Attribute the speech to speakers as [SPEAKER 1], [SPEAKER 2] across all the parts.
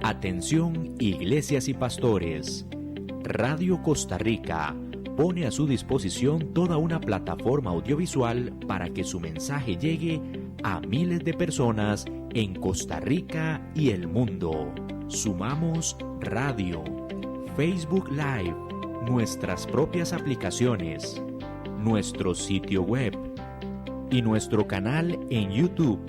[SPEAKER 1] Atención, iglesias y pastores. Radio Costa Rica pone a su disposición toda una plataforma audiovisual para que su mensaje llegue a miles de personas en Costa Rica y el mundo. Sumamos radio, Facebook Live, nuestras propias aplicaciones, nuestro sitio web y nuestro canal en YouTube,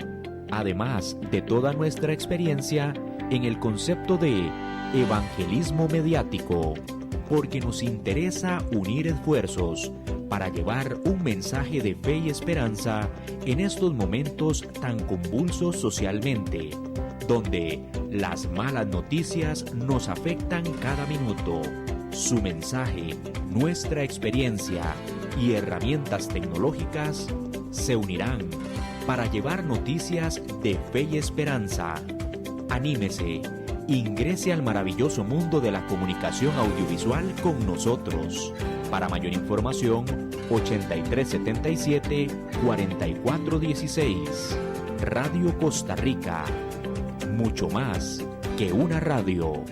[SPEAKER 1] además de toda nuestra experiencia en el concepto de evangelismo mediático, porque nos interesa unir esfuerzos para llevar un mensaje de fe y esperanza en estos momentos tan convulsos socialmente, donde las malas noticias nos afectan cada minuto. Su mensaje, nuestra experiencia y herramientas tecnológicas se unirán para llevar noticias de fe y esperanza. Anímese, ingrese al maravilloso mundo de la comunicación audiovisual con nosotros. Para mayor información, 8377-4416. Radio Costa Rica. Mucho más que una radio.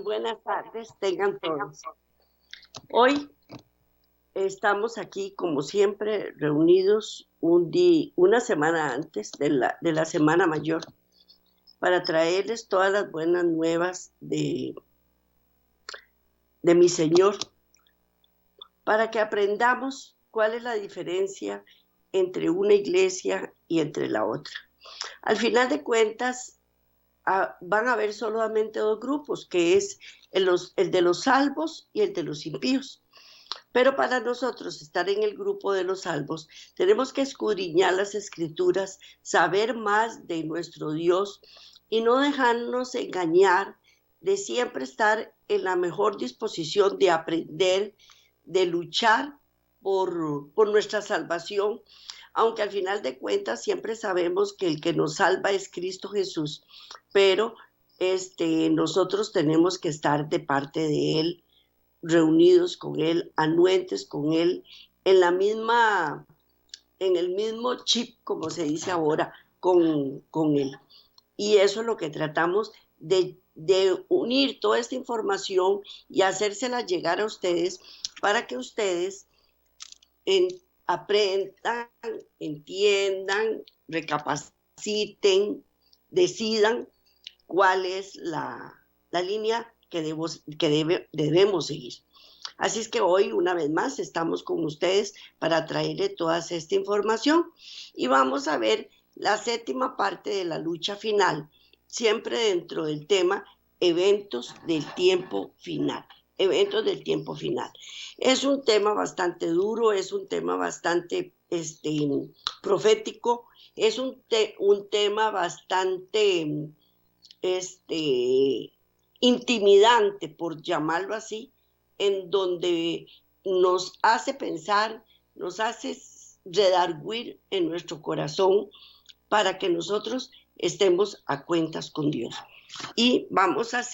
[SPEAKER 2] Buenas tardes, tengan todos. Hoy estamos aquí, como siempre, reunidos una semana antes de la Semana Mayor para traerles todas las buenas nuevas de mi Señor, para que aprendamos cuál es la diferencia entre una iglesia y entre la otra. Al final de cuentas, van a haber solamente dos grupos, que es el de los salvos y el de los impíos. Pero para nosotros estar en el grupo de los salvos, tenemos que escudriñar las Escrituras, saber más de nuestro Dios y no dejarnos engañar, de siempre estar en la mejor disposición de aprender, de luchar por nuestra salvación, aunque al final de cuentas siempre sabemos que el que nos salva es Cristo Jesús, pero nosotros tenemos que estar de parte de Él, reunidos con Él, anuentes con Él, en el mismo chip, como se dice ahora, con Él. Y eso es lo que tratamos de unir toda esta información y hacérsela llegar a ustedes para que ustedes aprendan, entiendan, recapaciten, decidan cuál es la línea que debemos seguir. Así es que hoy, una vez más, estamos con ustedes para traerle toda esta información y vamos a ver la séptima parte de la lucha final, siempre dentro del tema eventos del tiempo final. Eventos del tiempo final. Es un tema bastante duro, es un tema bastante profético, es un tema bastante intimidante, por llamarlo así, en donde nos hace pensar, nos hace redarguir en nuestro corazón para que nosotros estemos a cuentas con Dios. Y vamos a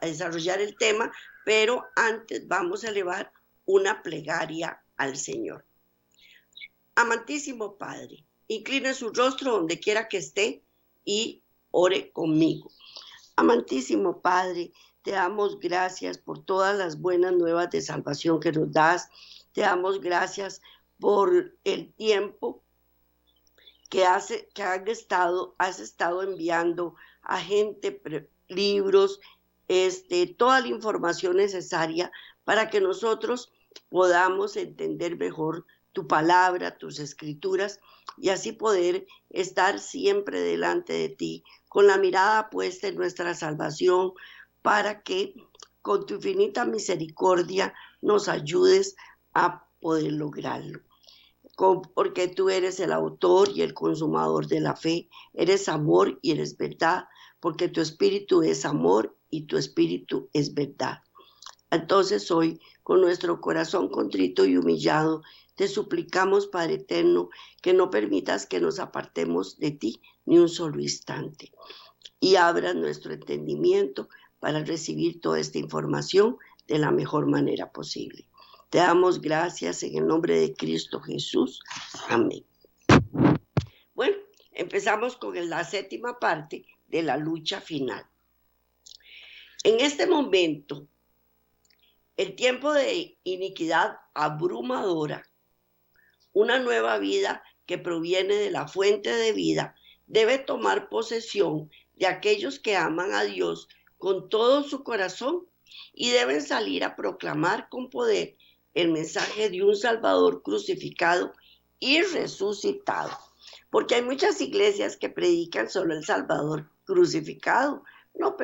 [SPEAKER 2] desarrollar el tema, pero antes vamos a elevar una plegaria al Señor. Amantísimo Padre, incline su rostro donde quiera que esté y ore conmigo. Amantísimo Padre, te damos gracias por todas las buenas nuevas de salvación que nos das. Te damos gracias por el tiempo que has estado enviando a gente, libros, toda la información necesaria para que nosotros podamos entender mejor tu palabra, tus escrituras, y así poder estar siempre delante de ti, con la mirada puesta en nuestra salvación, para que con tu infinita misericordia nos ayudes a poder lograrlo. Porque tú eres el autor y el consumador de la fe, eres amor y eres verdad, porque tu espíritu es amor y tu espíritu es verdad. Entonces hoy, con nuestro corazón contrito y humillado, te suplicamos, Padre eterno, que no permitas que nos apartemos de ti ni un solo instante, y abras nuestro entendimiento para recibir toda esta información de la mejor manera posible. Te damos gracias en el nombre de Cristo Jesús. Amén. Bueno, empezamos con la 7ª parte de la lucha final. En este momento, el tiempo de iniquidad abrumadora, una nueva vida que proviene de la fuente de vida, debe tomar posesión de aquellos que aman a Dios con todo su corazón y deben salir a proclamar con poder el mensaje de un Salvador crucificado y resucitado. Porque hay muchas iglesias que predican solo el Salvador crucificado, no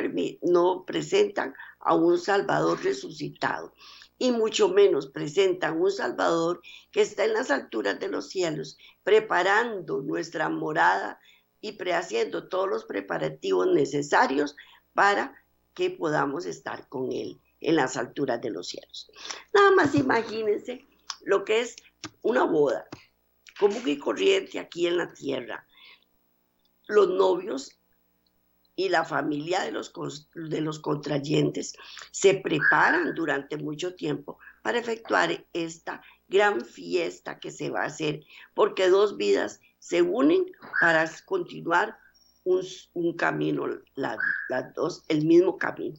[SPEAKER 2] presentan a un Salvador resucitado, y mucho menos presentan un Salvador que está en las alturas de los cielos, preparando nuestra morada y haciendo todos los preparativos necesarios para que podamos estar con Él en las alturas de los cielos. Nada más imagínense lo que es una boda común y corriente aquí en la tierra. Los novios y la familia de los contrayentes se preparan durante mucho tiempo para efectuar esta gran fiesta que se va a hacer, porque dos vidas se unen para continuar un camino, las dos el mismo camino.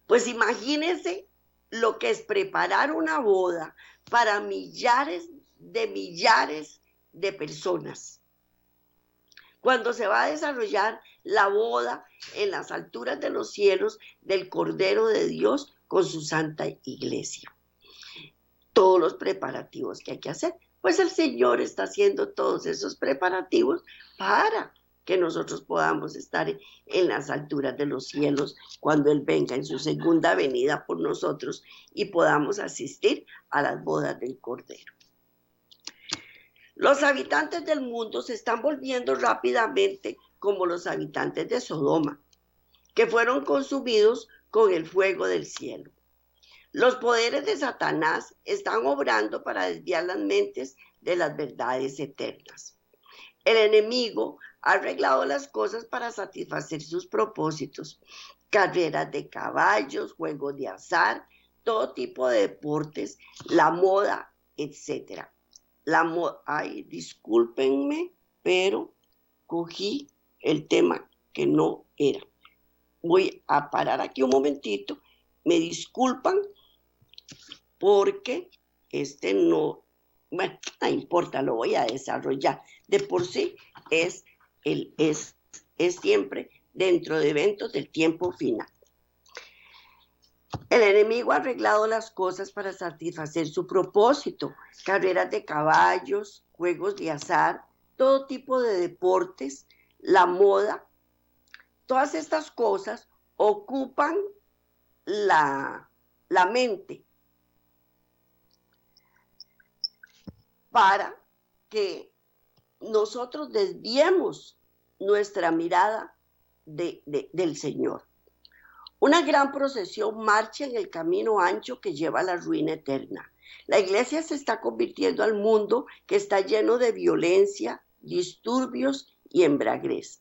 [SPEAKER 2] Pues imagínense lo que es preparar una boda para millares de personas. Cuando se va a desarrollar la boda en las alturas de los cielos del Cordero de Dios con su santa iglesia. Todos los preparativos que hay que hacer, pues el Señor está haciendo todos esos preparativos para que nosotros podamos estar en las alturas de los cielos cuando Él venga en su segunda venida por nosotros y podamos asistir a las bodas del Cordero. Los habitantes del mundo se están volviendo rápidamente como los habitantes de Sodoma, que fueron consumidos con el fuego del cielo. Los poderes de Satanás están obrando para desviar las mentes de las verdades eternas. El enemigo ha arreglado las cosas para satisfacer sus propósitos. Carreras de caballos, juegos de azar, todo tipo de deportes, la moda, etc. Ay, discúlpenme, pero cogí el tema que no era. Voy a parar aquí un momentito. Me disculpan porque no importa, lo voy a desarrollar. De por sí es siempre dentro de eventos del tiempo final. El enemigo ha arreglado las cosas para satisfacer su propósito. Carreras de caballos, juegos de azar, todo tipo de deportes, la moda. Todas estas cosas ocupan la mente para que nosotros desviemos nuestra mirada del Señor. Una gran procesión marcha en el camino ancho que lleva a la ruina eterna. La iglesia se está convirtiendo al mundo que está lleno de violencia, disturbios y embriaguez.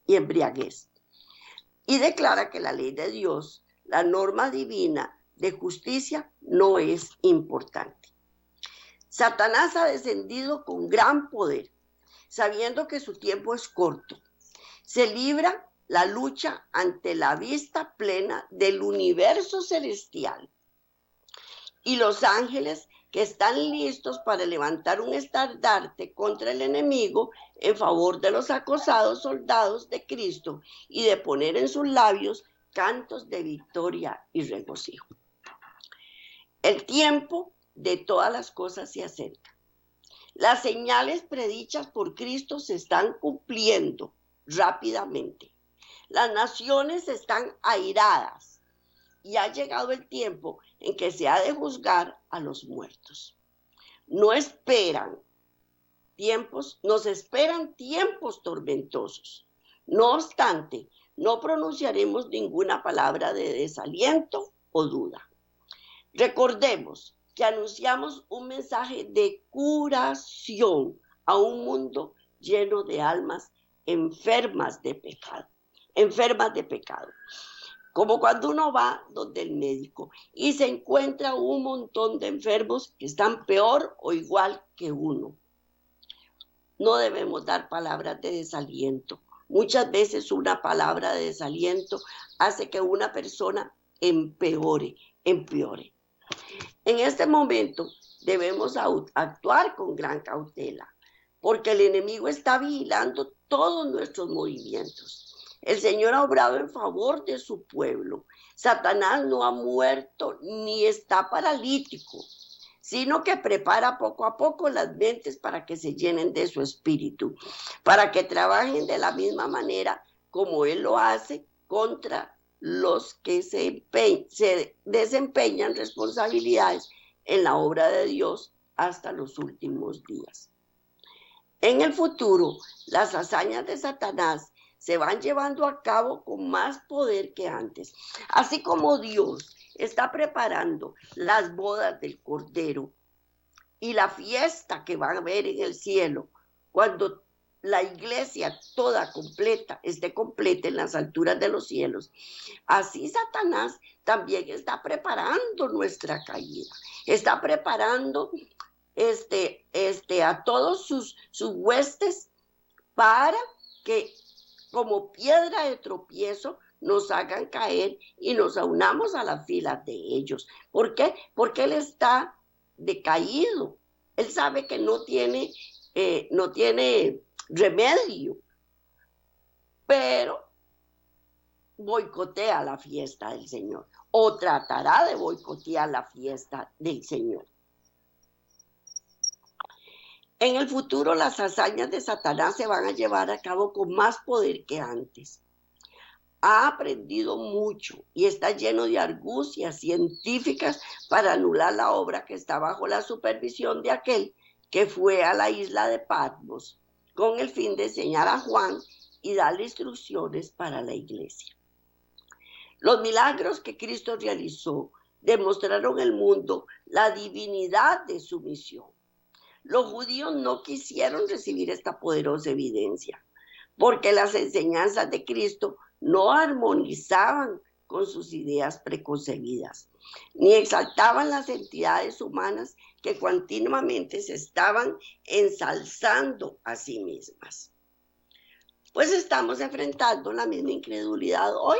[SPEAKER 2] Y declara que la ley de Dios, la norma divina de justicia, no es importante. Satanás ha descendido con gran poder, sabiendo que su tiempo es corto. Se libra la lucha ante la vista plena del universo celestial. Y los ángeles que están listos para levantar un estandarte contra el enemigo en favor de los acosados soldados de Cristo y de poner en sus labios cantos de victoria y regocijo. El tiempo de todas las cosas se acerca. Las señales predichas por Cristo se están cumpliendo rápidamente. Las naciones están airadas y ha llegado el tiempo en que se ha de juzgar a los muertos. Nos esperan tiempos tormentosos. No obstante, no pronunciaremos ninguna palabra de desaliento o duda. Recordemos que anunciamos un mensaje de curación a un mundo lleno de almas enfermas de pecado. Como cuando uno va donde el médico y se encuentra un montón de enfermos que están peor o igual que uno. No debemos dar palabras de desaliento. Muchas veces una palabra de desaliento hace que una persona empeore. En este momento debemos actuar con gran cautela, porque el enemigo está vigilando todos nuestros movimientos. El Señor ha obrado en favor de su pueblo. Satanás no ha muerto ni está paralítico, sino que prepara poco a poco las mentes para que se llenen de su espíritu, para que trabajen de la misma manera como Él lo hace contra los que se desempeñan responsabilidades en la obra de Dios hasta los últimos días. En el futuro, las hazañas de Satanás se van llevando a cabo con más poder que antes. Así como Dios está preparando las bodas del Cordero y la fiesta que va a haber en el cielo, cuando la iglesia toda completa, esté completa en las alturas de los cielos, así Satanás también está preparando nuestra caída, está preparando a todos sus huestes para que como piedra de tropiezo nos hagan caer y nos aunamos a las filas de ellos. ¿Por qué? Porque Él está decaído. Él sabe que no tiene remedio, pero boicotea la fiesta del Señor o tratará de boicotear la fiesta del Señor. En el futuro las hazañas de Satanás se van a llevar a cabo con más poder que antes. Ha aprendido mucho y está lleno de argucias científicas para anular la obra que está bajo la supervisión de aquel que fue a la isla de Patmos con el fin de enseñar a Juan y darle instrucciones para la iglesia. Los milagros que Cristo realizó demostraron al mundo la divinidad de su misión. Los judíos no quisieron recibir esta poderosa evidencia, porque las enseñanzas de Cristo no armonizaban con sus ideas preconcebidas, ni exaltaban las entidades humanas que continuamente se estaban ensalzando a sí mismas. Pues estamos enfrentando la misma incredulidad hoy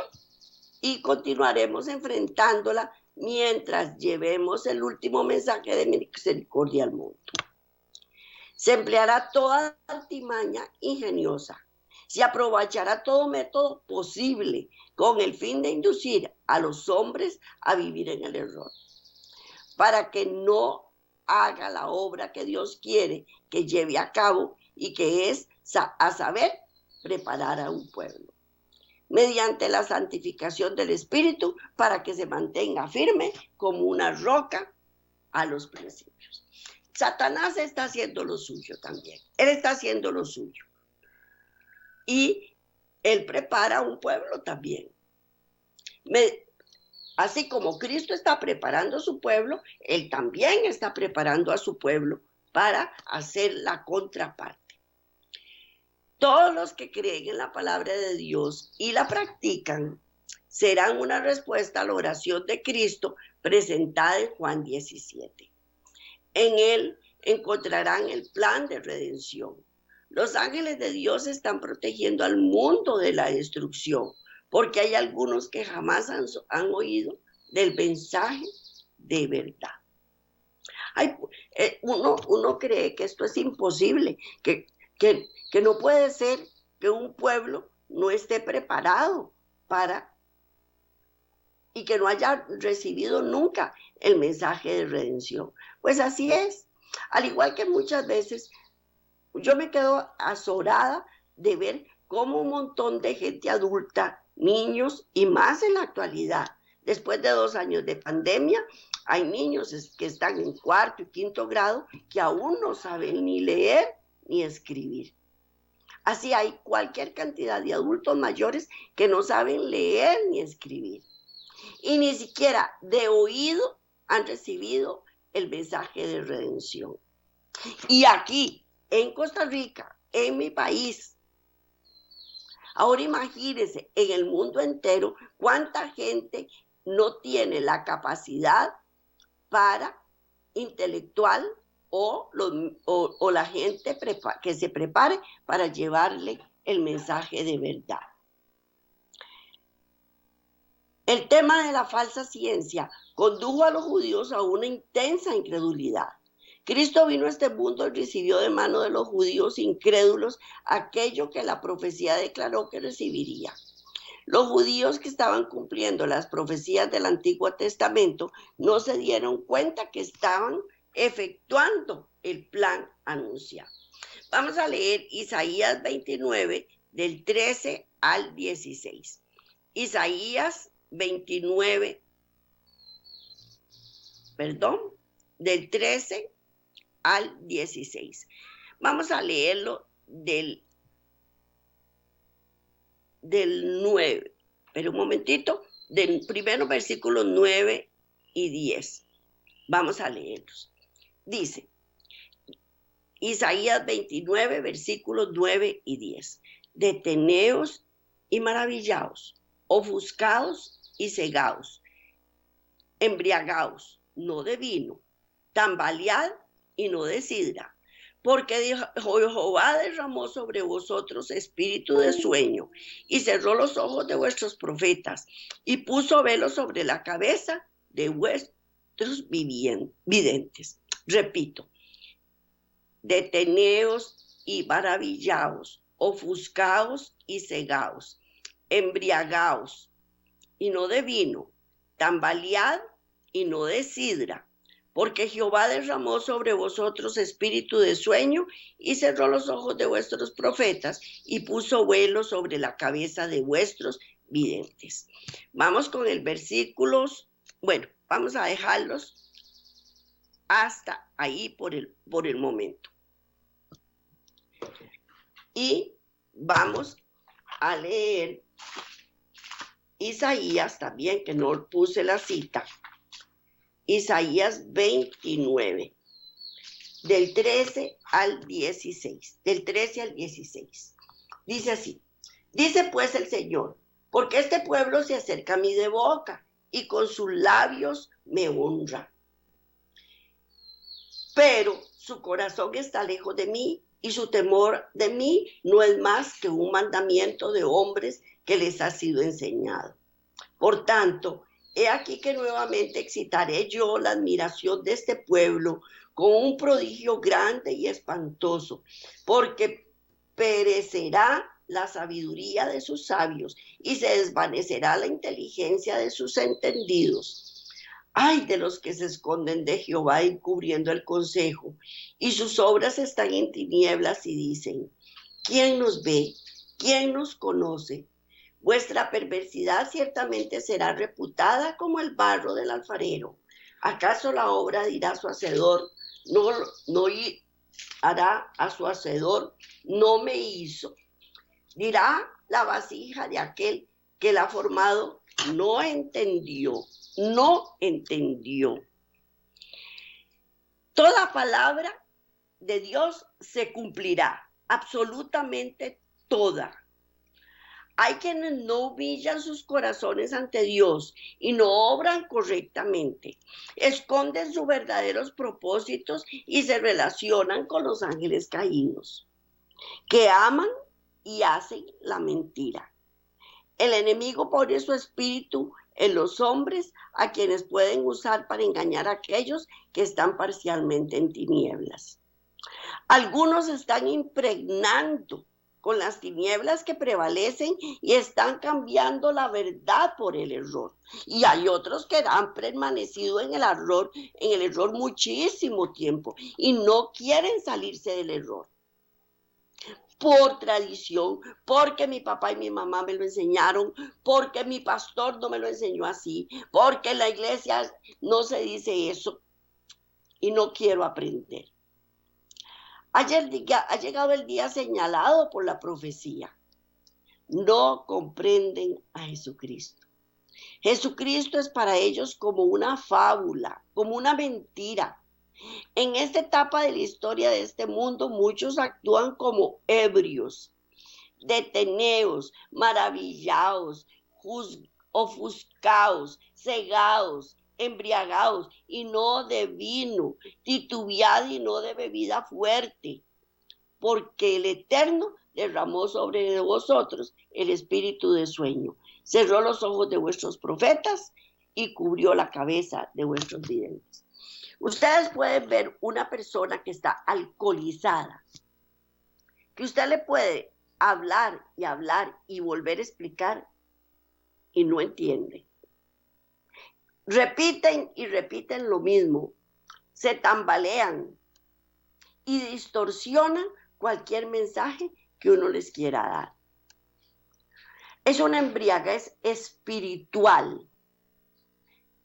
[SPEAKER 2] y continuaremos enfrentándola mientras llevemos el último mensaje de misericordia al mundo. Se empleará toda artimaña ingeniosa, se aprovechará todo método posible con el fin de inducir a los hombres a vivir en el error, para que no haga la obra que Dios quiere que lleve a cabo y que es, a saber, preparar a un pueblo, mediante la santificación del Espíritu para que se mantenga firme como una roca a los principios. Satanás está haciendo lo suyo también. Él está haciendo lo suyo. Y él prepara a un pueblo también. Así como Cristo está preparando a su pueblo, él también está preparando a su pueblo para hacer la contraparte. Todos los que creen en la palabra de Dios y la practican serán una respuesta a la oración de Cristo presentada en Juan 17. En él encontrarán el plan de redención. Los ángeles de Dios están protegiendo al mundo de la destrucción, porque hay algunos que jamás han oído del mensaje de verdad. Uno cree que esto es imposible, que no puede ser que un pueblo no esté preparado para y que no haya recibido nunca el mensaje de redención. Pues así es. Al igual que muchas veces yo me quedo azorada de ver cómo un montón de gente adulta, niños y más en la actualidad, después de 2 años de pandemia, hay niños que están en 4º y 5º grado que aún no saben ni leer ni escribir. Así hay cualquier cantidad de adultos mayores que no saben leer ni escribir. Y ni siquiera de oído han recibido el mensaje de redención. Y aquí, en Costa Rica, en mi país, ahora imagínense, en el mundo entero, cuánta gente no tiene la capacidad para intelectual o la gente que se prepare para llevarle el mensaje de verdad. El tema de la falsa ciencia condujo a los judíos a una intensa incredulidad. Cristo vino a este mundo y recibió de mano de los judíos incrédulos aquello que la profecía declaró que recibiría. Los judíos que estaban cumpliendo las profecías del Antiguo Testamento no se dieron cuenta que estaban efectuando el plan anunciado. Vamos a leer Isaías 29 del 13 al 16. Isaías 29, del 13 al 16. Vamos a leerlo del 9, pero un momentito, del primero versículos 9 y 10. Vamos a leerlos. Dice, Isaías 29, versículos 9 y 10. Deteneos y maravillaos, ofuscaos y cegaos, embriagaos, no de vino, tambalead y no de sidra, porque Jehová derramó sobre vosotros espíritu de sueño y cerró los ojos de vuestros profetas y puso velo sobre la cabeza de vuestros videntes. Repito, deteneos y maravillaos, ofuscaos y cegaos, embriagaos y no de vino, tambalead y no de sidra, porque Jehová derramó sobre vosotros espíritu de sueño y cerró los ojos de vuestros profetas y puso velo sobre la cabeza de vuestros videntes. Vamos con el versículos, vamos a dejarlos hasta ahí por el momento. Y vamos a leer Isaías también, que no puse la cita. Isaías 29, del 13 al 16. Del 13 al 16. Dice así, dice pues el Señor, porque este pueblo se acerca a mí de boca y con sus labios me honra. Pero su corazón está lejos de mí y su temor de mí no es más que un mandamiento de hombres que les ha sido enseñado. Por tanto, he aquí que nuevamente excitaré yo la admiración de este pueblo con un prodigio grande y espantoso, porque perecerá la sabiduría de sus sabios y se desvanecerá la inteligencia de sus entendidos. Ay de los que se esconden de Jehová encubriendo el consejo, y sus obras están en tinieblas y dicen, ¿quién nos ve? ¿Quién nos conoce? Vuestra perversidad ciertamente será reputada como el barro del alfarero. ¿Acaso la obra dirá a su hacedor, no hará a su hacedor, no me hizo? Dirá la vasija de aquel que la ha formado, no entendió. Toda palabra de Dios se cumplirá, absolutamente toda. Hay quienes no humillan sus corazones ante Dios y no obran correctamente. Esconden sus verdaderos propósitos y se relacionan con los ángeles caídos, que aman y hacen la mentira. El enemigo pone su espíritu en los hombres, a quienes pueden usar para engañar a aquellos que están parcialmente en tinieblas. Algunos están impregnando con las tinieblas que prevalecen y están cambiando la verdad por el error. Y hay otros que han permanecido en el error muchísimo tiempo y no quieren salirse del error. Por tradición, porque mi papá y mi mamá me lo enseñaron, porque mi pastor no me lo enseñó así, porque en la iglesia no se dice eso y no quiero aprender. Ha llegado el día señalado por la profecía. No comprenden a Jesucristo. Jesucristo es para ellos como una fábula, como una mentira. En esta etapa de la historia de este mundo, muchos actúan como ebrios, deteneos, maravillados, ofuscados, cegados, embriagados, y no de vino, titubeado y no de bebida fuerte, porque el Eterno derramó sobre vosotros el espíritu de sueño, cerró los ojos de vuestros profetas y cubrió la cabeza de vuestros videntes. Ustedes pueden ver una persona que está alcoholizada, que usted le puede hablar y volver a explicar y no entiende. Repiten y repiten lo mismo, se tambalean y distorsionan cualquier mensaje que uno les quiera dar. Es una embriaguez espiritual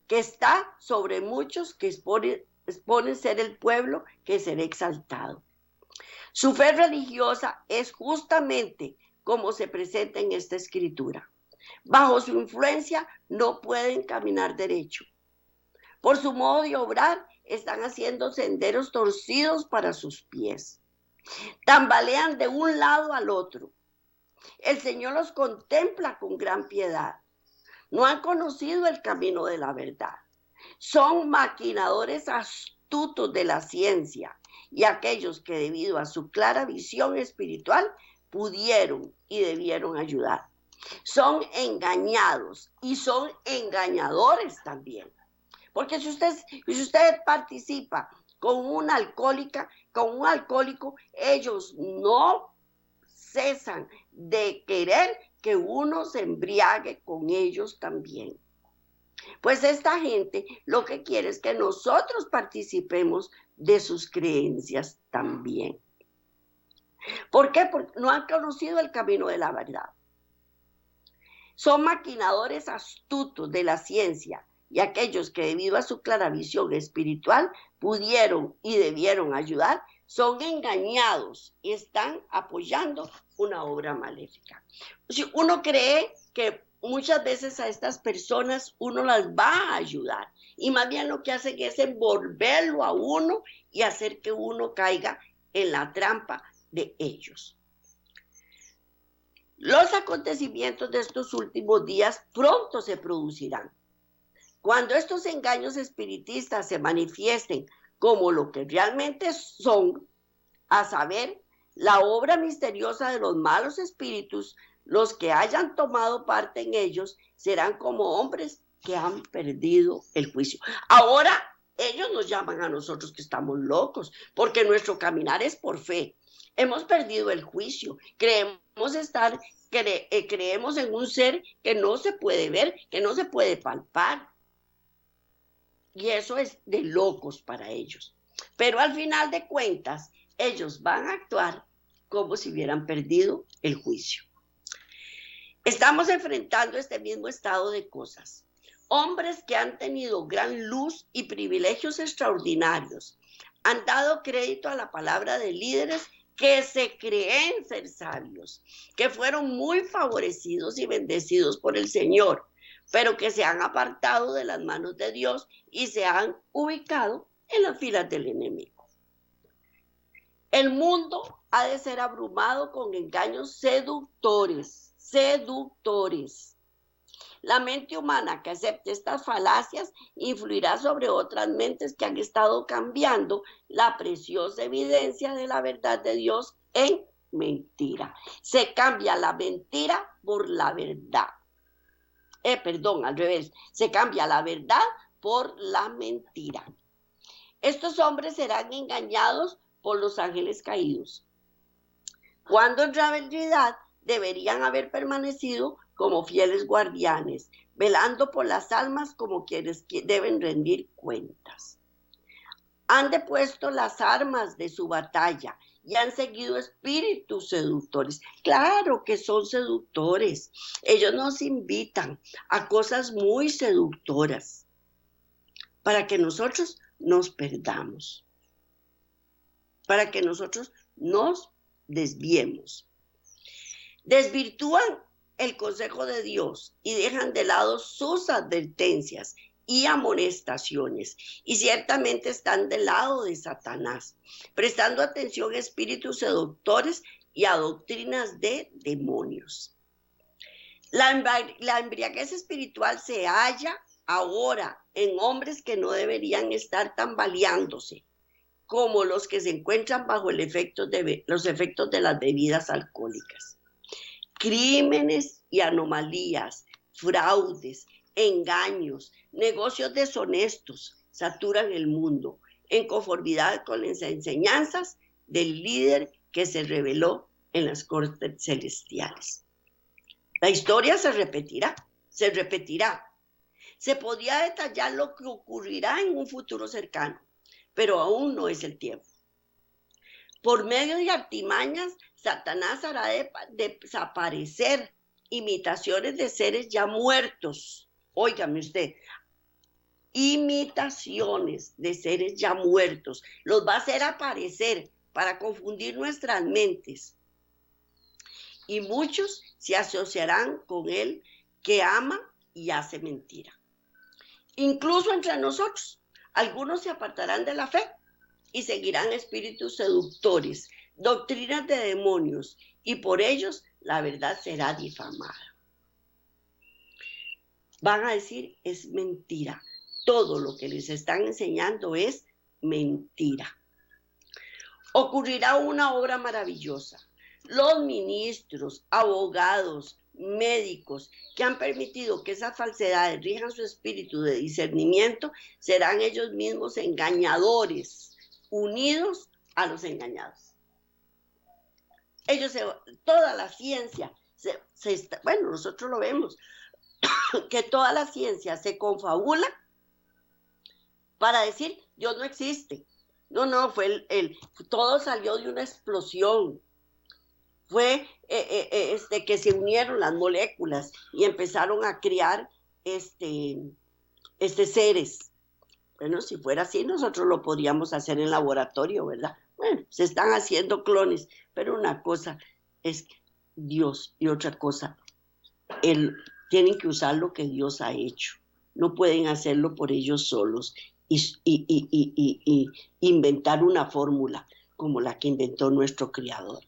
[SPEAKER 2] que está sobre muchos, que expone ser el pueblo que será exaltado. Su fe religiosa es justamente como se presenta en esta escritura. Bajo su influencia no pueden caminar derecho. Por su modo de obrar están haciendo senderos torcidos para sus pies. Tambalean de un lado al otro. El Señor los contempla con gran piedad. No han conocido el camino de la verdad. Son maquinadores astutos de la ciencia, y aquellos que debido a su clara visión espiritual pudieron y debieron ayudar. Son engañados y son engañadores también. Porque si usted participa con una alcohólica, con un alcohólico, ellos no cesan de querer que uno se embriague con ellos también. Pues esta gente lo que quiere es que nosotros participemos de sus creencias también. ¿Por qué? Porque no han conocido el camino de la verdad. Son maquinadores astutos de la ciencia, y aquellos que debido a su clara visión espiritual pudieron y debieron ayudar, son engañados y están apoyando una obra maléfica. Si uno cree que muchas veces a estas personas uno las va a ayudar, y más bien lo que hacen es envolverlo a uno y hacer que uno caiga en la trampa de ellos. Los acontecimientos de estos últimos días pronto se producirán. Cuando estos engaños espiritistas se manifiesten como lo que realmente son, a saber, la obra misteriosa de los malos espíritus, los que hayan tomado parte en ellos serán como hombres que han perdido el juicio. Ahora ellos nos llaman a nosotros que estamos locos, porque nuestro caminar es por fe. Hemos perdido el juicio, creemos en un ser que no se puede ver, que no se puede palpar. Y eso es de locos para ellos. Pero al final de cuentas, ellos van a actuar como si hubieran perdido el juicio. Estamos enfrentando este mismo estado de cosas. Hombres que han tenido gran luz y privilegios extraordinarios han dado crédito a la palabra de líderes que se creen ser sabios, que fueron muy favorecidos y bendecidos por el Señor, pero que se han apartado de las manos de Dios y se han ubicado en las filas del enemigo. El mundo ha de ser abrumado con engaños seductores, seductores. La mente humana que acepte estas falacias influirá sobre otras mentes que han estado cambiando la preciosa evidencia de la verdad de Dios en mentira. Se cambia la mentira por la verdad. Perdón, al revés. Se cambia la verdad por la mentira. Estos hombres serán engañados por los ángeles caídos, cuando en realidad deberían haber permanecido como fieles guardianes, velando por las almas como quienes deben rendir cuentas. Han depuesto las armas de su batalla y han seguido espíritus seductores. Claro que son seductores. Ellos nos invitan a cosas muy seductoras para que nosotros nos perdamos, para que nosotros nos desviemos. Desvirtúan el consejo de Dios y dejan de lado sus advertencias y amonestaciones, y ciertamente están del lado de Satanás, prestando atención a espíritus seductores y a doctrinas de demonios. La embriaguez espiritual se halla ahora en hombres que no deberían estar tambaleándose, como los que se encuentran bajo los efectos de las bebidas alcohólicas. Crímenes y anomalías, fraudes, engaños, negocios deshonestos saturan el mundo en conformidad con las enseñanzas del líder que se reveló en las cortes celestiales. La historia se repetirá. Se podría detallar lo que ocurrirá en un futuro cercano, pero aún no es el tiempo. Por medio de artimañas, Satanás hará desaparecer imitaciones de seres ya muertos. Óigame usted, imitaciones de seres ya muertos. Los va a hacer aparecer para confundir nuestras mentes. Y muchos se asociarán con él que ama y hace mentira. Incluso entre nosotros, algunos se apartarán de la fe y seguirán espíritus seductores, doctrinas de demonios, y por ellos la verdad será difamada. Van a decir, es mentira. Todo lo que les están enseñando es mentira. Ocurrirá una obra maravillosa. Los ministros, abogados, médicos que han permitido que esas falsedades rijan su espíritu de discernimiento serán ellos mismos engañadores, unidos a los engañados. Toda la ciencia, bueno, nosotros lo vemos, que toda la ciencia se confabula para decir, Dios no existe. No, todo salió de una explosión. Fue que se unieron las moléculas y empezaron a crear seres. Bueno, si fuera así, nosotros lo podríamos hacer en laboratorio, ¿verdad? Bueno, se están haciendo clones, pero una cosa es Dios y otra cosa, tienen que usar lo que Dios ha hecho. No pueden hacerlo por ellos solos y inventar una fórmula como la que inventó nuestro Creador.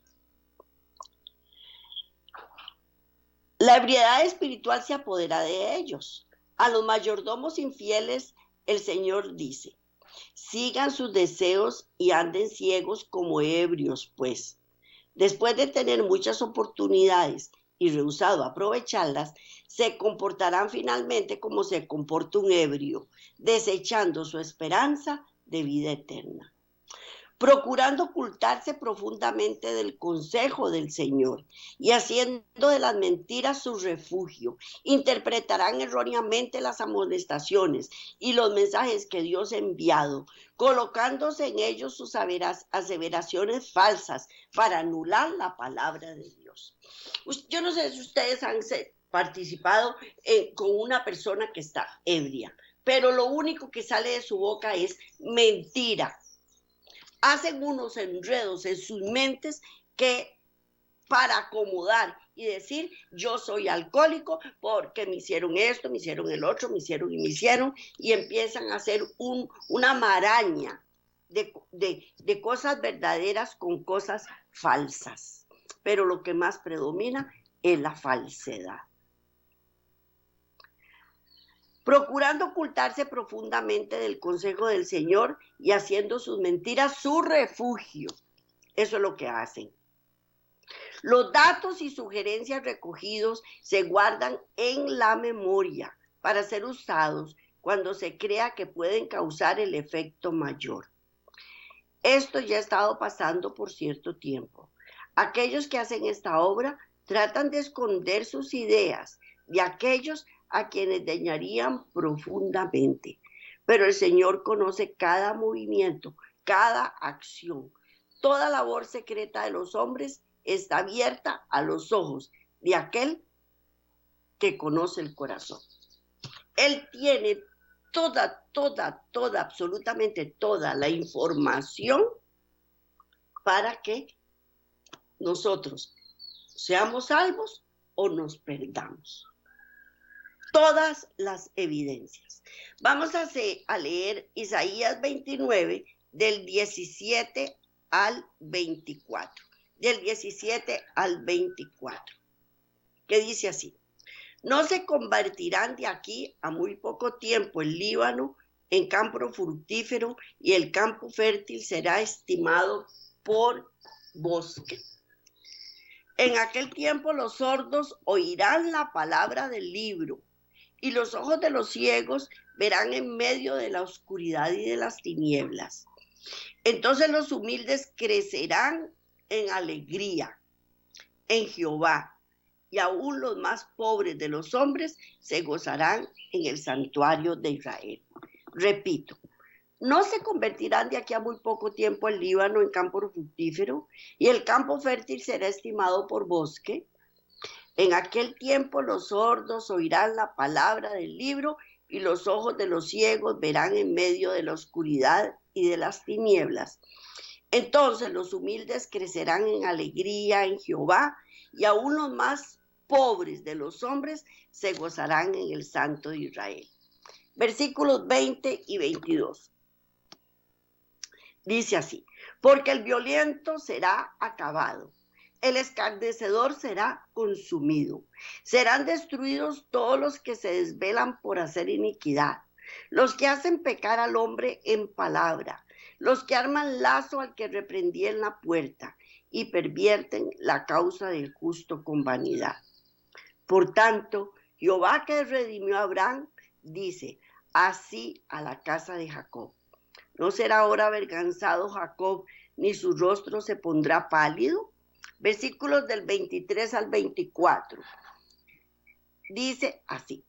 [SPEAKER 2] La ebriedad espiritual se apodera de ellos. A los mayordomos infieles, el Señor dice, sigan sus deseos y anden ciegos como ebrios, pues. Después de tener muchas oportunidades y rehusado aprovecharlas, se comportarán finalmente como se comporta un ebrio, desechando su esperanza de vida eterna, procurando ocultarse profundamente del consejo del Señor y haciendo de las mentiras su refugio. Interpretarán erróneamente las amonestaciones y los mensajes que Dios ha enviado, colocándose en ellos sus aseveraciones falsas para anular la palabra de Dios. Yo no sé si ustedes han participado con una persona que está ebria, pero lo único que sale de su boca es mentira. Hacen unos enredos en sus mentes que para acomodar y decir, yo soy alcohólico porque me hicieron esto, me hicieron el otro, me hicieron, y empiezan a hacer una maraña de cosas verdaderas con cosas falsas. Pero lo que más predomina es la falsedad. Procurando ocultarse profundamente del consejo del Señor y haciendo sus mentiras su refugio. Eso es lo que hacen. Los datos y sugerencias recogidos se guardan en la memoria para ser usados cuando se crea que pueden causar el efecto mayor. Esto ya ha estado pasando por cierto tiempo. Aquellos que hacen esta obra tratan de esconder sus ideas de aquellos a quienes dañarían profundamente. Pero el Señor conoce cada movimiento, cada acción. Toda labor secreta de los hombres está abierta a los ojos de aquel que conoce el corazón. Él tiene toda, absolutamente toda la información para que nosotros seamos salvos o nos perdamos. Todas las evidencias. Vamos a leer Isaías 29 del 17 al 24. Del 17 al 24. Que dice así: no se convertirán de aquí a muy poco tiempo el Líbano en campo fructífero y el campo fértil será estimado por bosque. En aquel tiempo los sordos oirán la palabra del libro y los ojos de los ciegos verán en medio de la oscuridad y de las tinieblas. Entonces los humildes crecerán en alegría en Jehová, y aún los más pobres de los hombres se gozarán en el santuario de Israel. Repito, no se convertirán de aquí a muy poco tiempo el Líbano en campo fructífero y el campo fértil será estimado por bosque. En aquel tiempo los sordos oirán la palabra del libro y los ojos de los ciegos verán en medio de la oscuridad y de las tinieblas. Entonces los humildes crecerán en alegría en Jehová y aún los más pobres de los hombres se gozarán en el Santo de Israel. Versículos 20 y 22. Dice así: porque el violento será acabado, el escarnecedor será consumido, serán destruidos todos los que se desvelan por hacer iniquidad, los que hacen pecar al hombre en palabra, los que arman lazo al que reprendí en la puerta y pervierten la causa del justo con vanidad. Por tanto, Jehová que redimió a Abraham dice así a la casa de Jacob: ¿no será ahora avergonzado Jacob, ni su rostro se pondrá pálido? Versículos del 23 al 24. Dice así: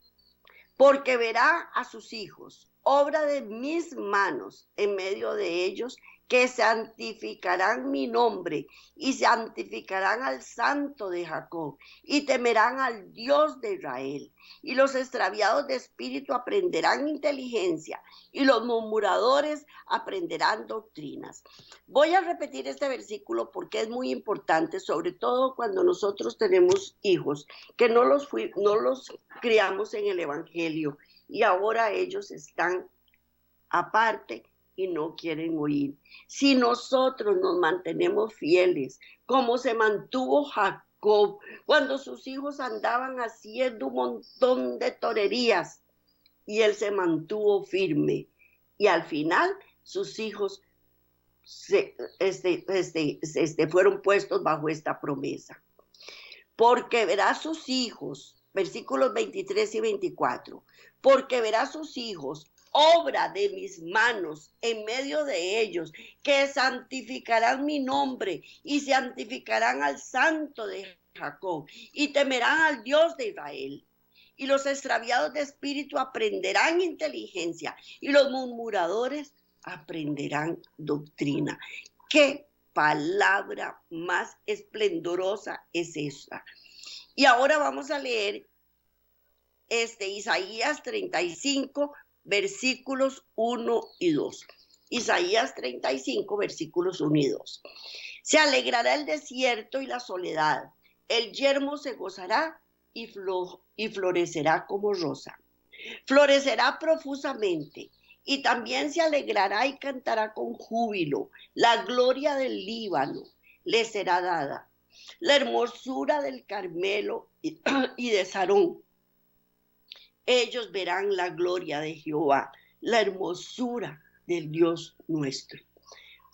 [SPEAKER 2] porque verá a sus hijos, obra de mis manos, en medio de ellos, que santificarán mi nombre y santificarán al Santo de Jacob y temerán al Dios de Israel. Y los extraviados de espíritu aprenderán inteligencia y los murmuradores aprenderán doctrinas. Voy a repetir este versículo porque es muy importante, sobre todo cuando nosotros tenemos hijos que no los criamos en el Evangelio y ahora ellos están aparte y no quieren oír. Si nosotros nos mantenemos fieles, como se mantuvo Jacob cuando sus hijos andaban haciendo un montón de torerías y él se mantuvo firme y al final sus hijos fueron puestos bajo esta promesa. Porque verá sus hijos, versículos 23 y 24, porque verá sus hijos, obra de mis manos en medio de ellos, que santificarán mi nombre y santificarán al Santo de Jacob y temerán al Dios de Israel. Y los extraviados de espíritu aprenderán inteligencia y los murmuradores aprenderán doctrina. ¡Qué palabra más esplendorosa es esta! Y ahora vamos a leer Isaías 35, versículos 1 y 2. Isaías 35, versículos 1 y 2. Se alegrará el desierto y la soledad, el yermo se gozará y florecerá como rosa. Florecerá profusamente y también se alegrará y cantará con júbilo. La gloria del Líbano le será dada. la hermosura del Carmelo y de Sarón. Ellos verán la gloria de Jehová, la hermosura del Dios nuestro.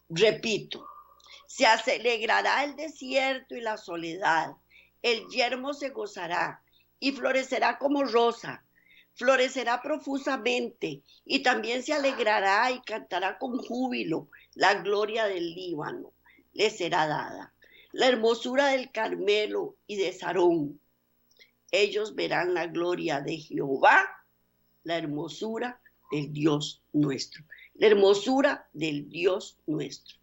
[SPEAKER 2] Repito, se alegrará el desierto y la soledad, el yermo se gozará y florecerá como rosa, florecerá profusamente y también se alegrará y cantará con júbilo, la gloria del Líbano le será dada, la hermosura del Carmelo y de Sarón. Ellos verán la gloria de Jehová, la hermosura del Dios nuestro, la hermosura del Dios nuestro.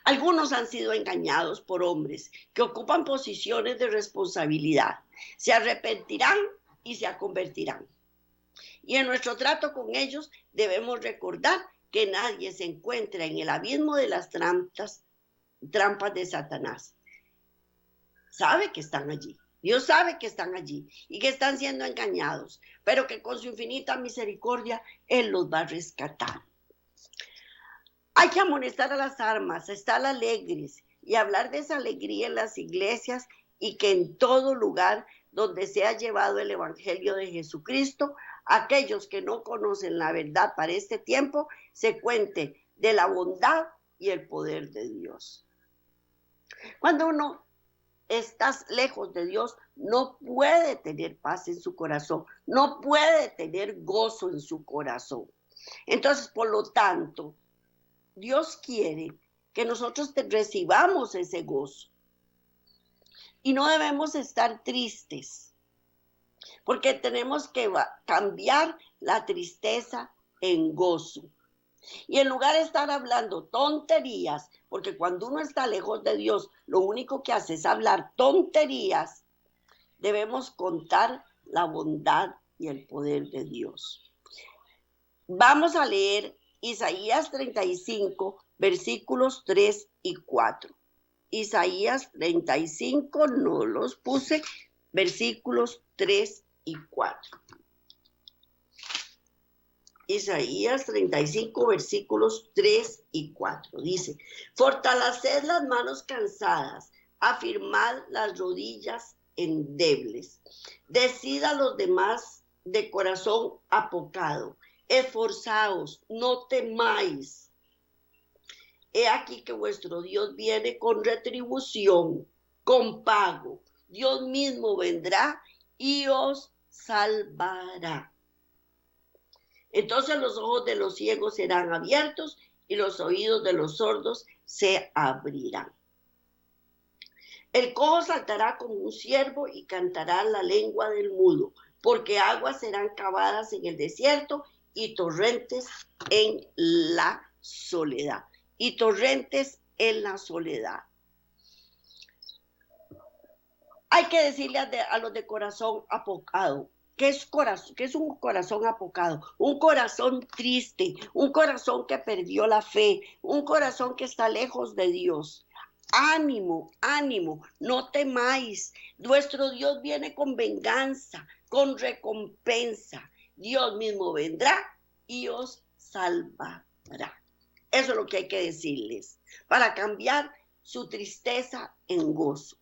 [SPEAKER 2] Algunos han sido engañados por hombres que ocupan posiciones de responsabilidad. Se arrepentirán y se convertirán. Y en nuestro trato con ellos debemos recordar que nadie se encuentra en el abismo de las trampas de Satanás. Sabe que están allí. Dios sabe que están allí y que están siendo engañados, pero que con su infinita misericordia Él los va a rescatar. Hay que amonestar a las almas, estar alegres y hablar de esa alegría en las iglesias y que en todo lugar donde se ha llevado el evangelio de Jesucristo, aquellos que no conocen la verdad para este tiempo, se cuente de la bondad y el poder de Dios. Cuando uno está lejos de Dios, no puede tener paz en su corazón, no puede tener gozo en su corazón. Entonces, por lo tanto, Dios quiere que nosotros recibamos ese gozo. Y no debemos estar tristes, porque tenemos que cambiar la tristeza en gozo. Y en lugar de estar hablando tonterías, porque cuando uno está lejos de Dios, lo único que hace es hablar tonterías, debemos contar la bondad y el poder de Dios. Vamos a leer Isaías 35, versículos 3 y 4. Isaías 35, no los puse, versículos 3 y 4. Isaías 35, versículos 3 y 4. Dice, fortaleced las manos cansadas, afirmad las rodillas endebles, decid a los demás de corazón apocado, esforzaos, no temáis. He aquí que vuestro Dios viene con retribución, con pago. Dios mismo vendrá y os salvará. Entonces los ojos de los ciegos serán abiertos y los oídos de los sordos se abrirán. El cojo saltará como un ciervo y cantará la lengua del mudo, porque aguas serán cavadas en el desierto y torrentes en la soledad. Y torrentes en la soledad. Hay que decirle a los de corazón apocado, ¿qué es un corazón apocado? Un corazón triste, un corazón que perdió la fe, un corazón que está lejos de Dios. Ánimo, ánimo, no temáis. Nuestro Dios viene con venganza, con recompensa. Dios mismo vendrá y os salvará. Eso es lo que hay que decirles para cambiar su tristeza en gozo.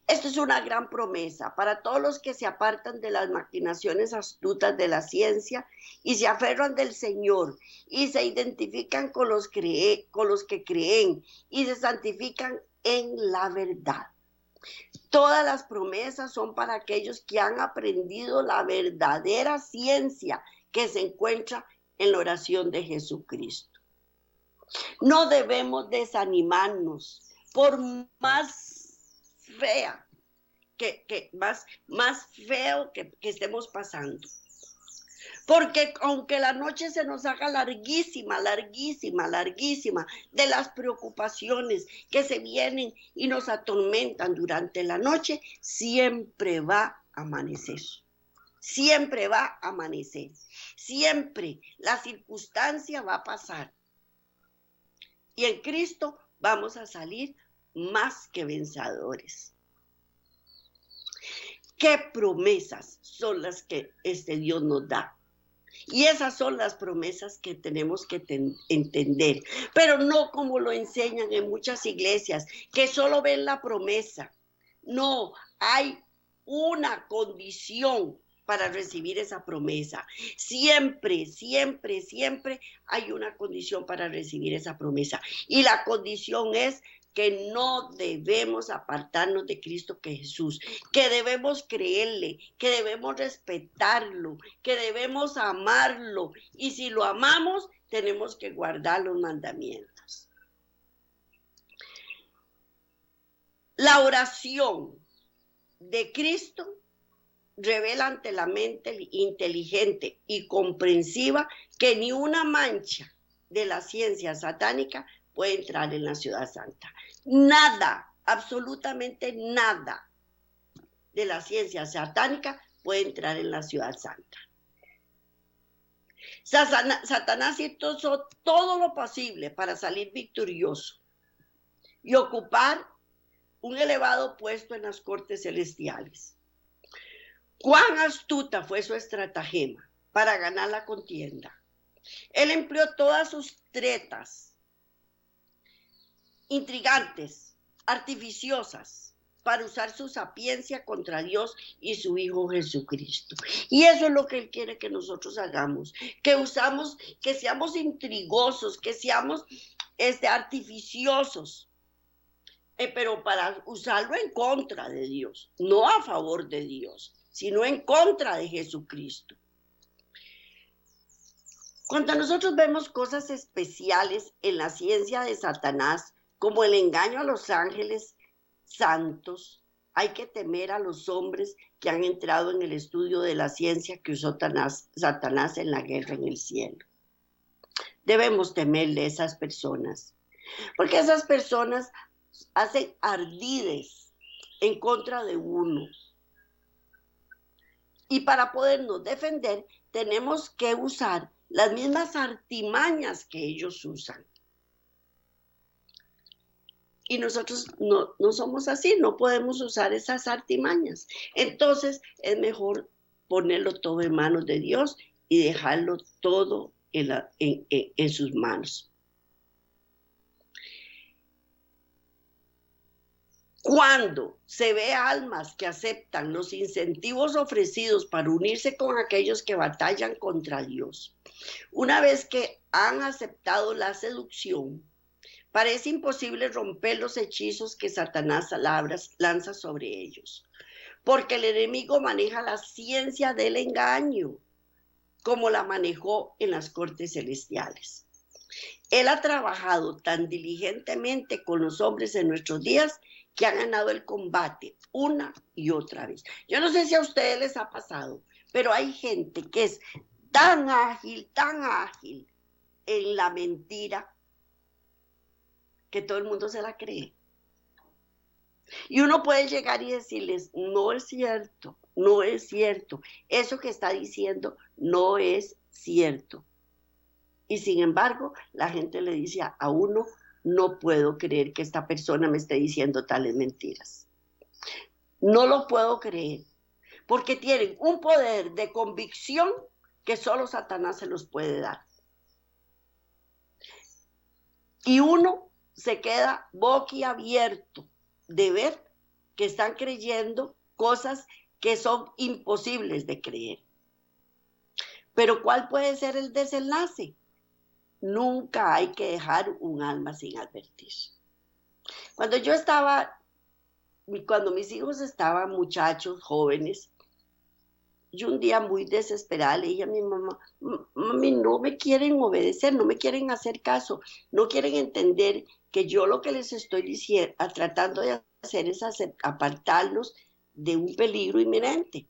[SPEAKER 2] Esto es una gran promesa para todos los que se apartan de las maquinaciones astutas de la ciencia y se aferran del Señor y se identifican con los que creen y se santifican en la verdad. Todas las promesas son para aquellos que han aprendido la verdadera ciencia que se encuentra en la oración de Jesucristo. No debemos desanimarnos por más fea, más feo que estemos pasando. Porque aunque la noche se nos haga larguísima, larguísima, larguísima, de las preocupaciones que se vienen y nos atormentan durante la noche, siempre va a amanecer. Siempre va a amanecer. Siempre la circunstancia va a pasar. Y en Cristo vamos a salir más que vencedores. ¿Qué promesas son las que este Dios nos da? Y esas son las promesas que tenemos que entender, pero no como lo enseñan en muchas iglesias, que solo ven la promesa. No, hay una condición para recibir esa promesa. Siempre, siempre, siempre hay una condición para recibir esa promesa. Y la condición es que no debemos apartarnos de Cristo que Jesús, que debemos creerle, que debemos respetarlo, que debemos amarlo. Y si lo amamos, tenemos que guardar los mandamientos. La oración de Cristo revela ante la mente inteligente y comprensiva que ni una mancha de la ciencia satánica puede entrar en la ciudad santa. Nada, absolutamente nada de la ciencia satánica puede entrar en la ciudad santa. Satanás hizo todo lo posible para salir victorioso y ocupar un elevado puesto en las cortes celestiales. Cuán astuta fue su estratagema para ganar la contienda. Él empleó todas sus tretas intrigantes, artificiosas, para usar su sapiencia contra Dios y su Hijo Jesucristo. Y eso es lo que Él quiere que nosotros hagamos, que seamos intrigosos, que seamos artificiosos, pero para usarlo en contra de Dios, no a favor de Dios, sino en contra de Jesucristo. Cuando nosotros vemos cosas especiales en la ciencia de Satanás, como el engaño a los ángeles santos, hay que temer a los hombres que han entrado en el estudio de la ciencia que usó Satanás en la guerra en el cielo. Debemos temerle a esas personas, porque esas personas hacen ardides en contra de uno. Y para podernos defender, tenemos que usar las mismas artimañas que ellos usan. Y nosotros no somos así, no podemos usar esas artimañas. Entonces es mejor ponerlo todo en manos de Dios y dejarlo todo en sus manos. Cuando se ve almas que aceptan los incentivos ofrecidos para unirse con aquellos que batallan contra Dios, una vez que han aceptado la seducción, parece imposible romper los hechizos que Satanás lanza sobre ellos, porque el enemigo maneja la ciencia del engaño, como la manejó en las cortes celestiales. Él ha trabajado tan diligentemente con los hombres en nuestros días que han ganado el combate una y otra vez. Yo no sé si a ustedes les ha pasado, pero hay gente que es tan ágil en la mentira, que todo el mundo se la cree. Y uno puede llegar y decirles, no es cierto, no es cierto. Eso que está diciendo no es cierto. Y sin embargo, la gente le dice a uno, no puedo creer que esta persona me esté diciendo tales mentiras. No lo puedo creer, porque tienen un poder de convicción que solo Satanás se los puede dar. Y uno se queda boquiabierto de ver que están creyendo cosas que son imposibles de creer. Pero ¿cuál puede ser el desenlace? Nunca hay que dejar un alma sin advertir. Cuando mis hijos estaban muchachos, jóvenes, yo un día muy desesperada le dije a mi mamá, mami, no me quieren obedecer, no me quieren hacer caso, no quieren entender que yo lo que les estoy diciendo, tratando de hacer es apartarlos de un peligro inminente.